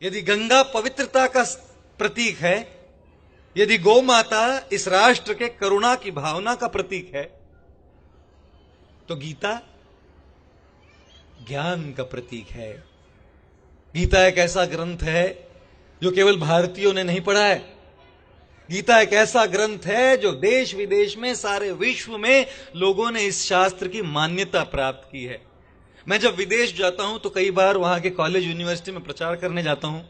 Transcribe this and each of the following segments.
यदि गंगा पवित्रता का प्रतीक है, यदि गौ माता इस राष्ट्र के करुणा की भावना का प्रतीक है, तो गीता ज्ञान का प्रतीक है। गीता एक ऐसा ग्रंथ है जो केवल भारतीयों ने नहीं पढ़ा है। गीता एक ऐसा ग्रंथ है जो देश विदेश में, सारे विश्व में लोगों ने इस शास्त्र की मान्यता प्राप्त की है। मैं जब विदेश जाता हूं तो कई बार वहां के कॉलेज यूनिवर्सिटी में प्रचार करने जाता हूं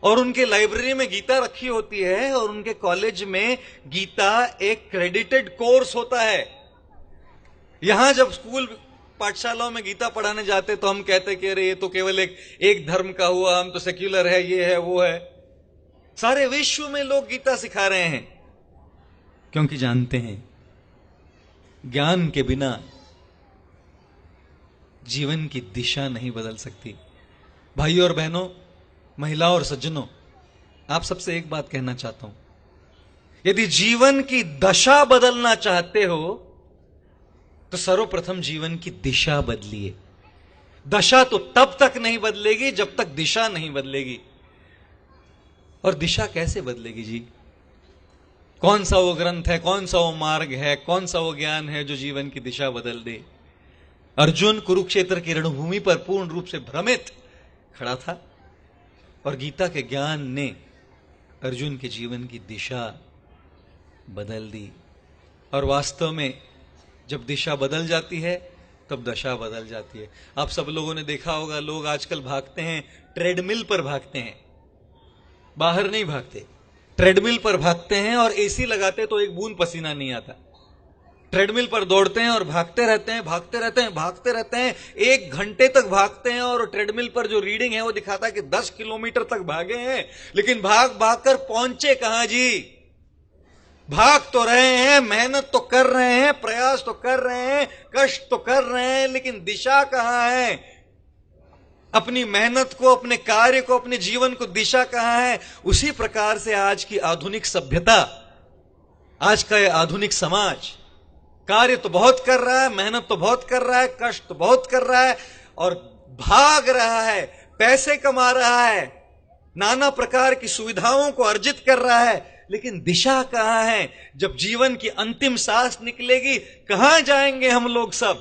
और उनके लाइब्रेरी में गीता रखी होती है और उनके कॉलेज में गीता एक क्रेडिटेड कोर्स होता है। यहां जब स्कूल पाठशालाओं में गीता पढ़ाने जाते तो हम कहते कि अरे ये तो केवल एक धर्म का हुआ, हम तो सेक्युलर है, ये है वो है। सारे विश्व में लोग गीता सिखा रहे हैं क्योंकि जानते हैं ज्ञान के बिना जीवन की दिशा नहीं बदल सकती। भाइयों और बहनों, महिलाओं और सज्जनों, आप सबसे एक बात कहना चाहता हूं, यदि जीवन की दशा बदलना चाहते हो तो सर्वप्रथम जीवन की दिशा बदलिए। दशा तो तब तक नहीं बदलेगी जब तक दिशा नहीं बदलेगी। और दिशा कैसे बदलेगी जी? कौन सा वो ग्रंथ है, कौन सा वो मार्ग है, कौन सा वो ज्ञान है जो जीवन की दिशा बदल दे? अर्जुन कुरुक्षेत्र की रणभूमि पर पूर्ण रूप से भ्रमित खड़ा था और गीता के ज्ञान ने अर्जुन के जीवन की दिशा बदल दी। और वास्तव में जब दिशा बदल जाती है तब दशा बदल जाती है। आप सब लोगों ने देखा होगा, लोग आजकल भागते हैं, ट्रेडमिल पर भागते हैं, बाहर नहीं भागते, ट्रेडमिल पर भागते हैं और एसी लगाते तो एक बूंद पसीना नहीं आता। ट्रेडमिल पर दौड़ते हैं और भागते रहते हैं, भागते रहते हैं, भागते रहते हैं, 1 घंटे तक भागते हैं और ट्रेडमिल पर जो रीडिंग है वो दिखाता है कि 10 किलोमीटर तक भागे हैं, लेकिन भाग भाग कर पहुंचे कहां जी? भाग तो रहे हैं, मेहनत तो कर रहे हैं, प्रयास तो कर रहे हैं, कष्ट तो कर रहे हैं, लेकिन दिशा कहां है? अपनी मेहनत को, अपने कार्य को, अपने जीवन को दिशा कहां है? उसी प्रकार से आज की आधुनिक सभ्यता, आज का यह आधुनिक समाज कार्य तो बहुत कर रहा है, मेहनत तो बहुत कर रहा है, कष्ट तो बहुत कर रहा है और भाग रहा है, पैसे कमा रहा है, नाना प्रकार की सुविधाओं को अर्जित कर रहा है, लेकिन दिशा कहां है? जब जीवन की अंतिम सांस निकलेगी, कहां जाएंगे हम लोग सब?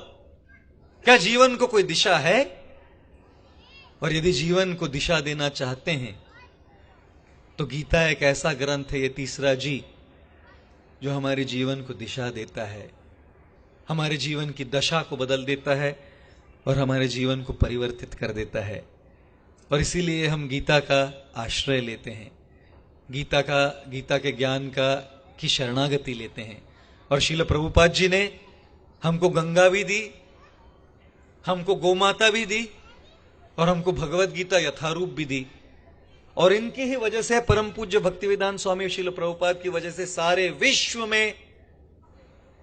क्या जीवन को कोई दिशा है? और यदि जीवन को दिशा देना चाहते हैं तो गीता एक ऐसा ग्रंथ है, ये तीसरा जी, जो हमारे जीवन को दिशा देता है, हमारे जीवन की दशा को बदल देता है और हमारे जीवन को परिवर्तित कर देता है। और इसीलिए हम गीता का आश्रय लेते हैं, गीता के ज्ञान की शरणागति लेते हैं। और श्रील प्रभुपाद जी ने हमको गंगा भी दी, हमको गोमाता भी दी और हमको भगवत गीता यथारूप भी दी। और इनकी ही वजह से, परम पूज्य भक्तिवेदांत स्वामी श्रील प्रभुपाद की वजह से सारे विश्व में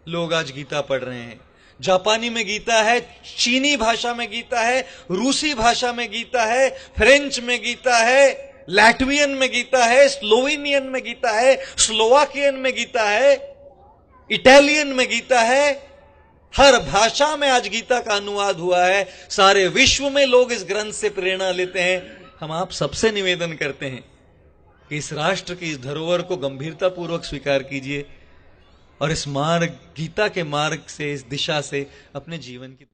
लोग आज गीता पढ़ रहे हैं। जापानी में गीता है, चीनी भाषा में गीता है, रूसी भाषा में गीता है, फ्रेंच में गीता है, लैट्वियन में गीता है, स्लोवेनियन में गीता है, स्लोवाकियन में गीता है, इटालियन में गीता है। हर भाषा में आज गीता का अनुवाद हुआ है। सारे विश्व में लोग इस ग्रंथ से प्रेरणा लेते हैं। हम आप सबसे निवेदन करते हैं कि इस राष्ट्र की इस धरोहर को गंभीरता पूर्वक स्वीकार कीजिए और इस मार्ग, गीता के मार्ग से, इस दिशा से अपने जीवन की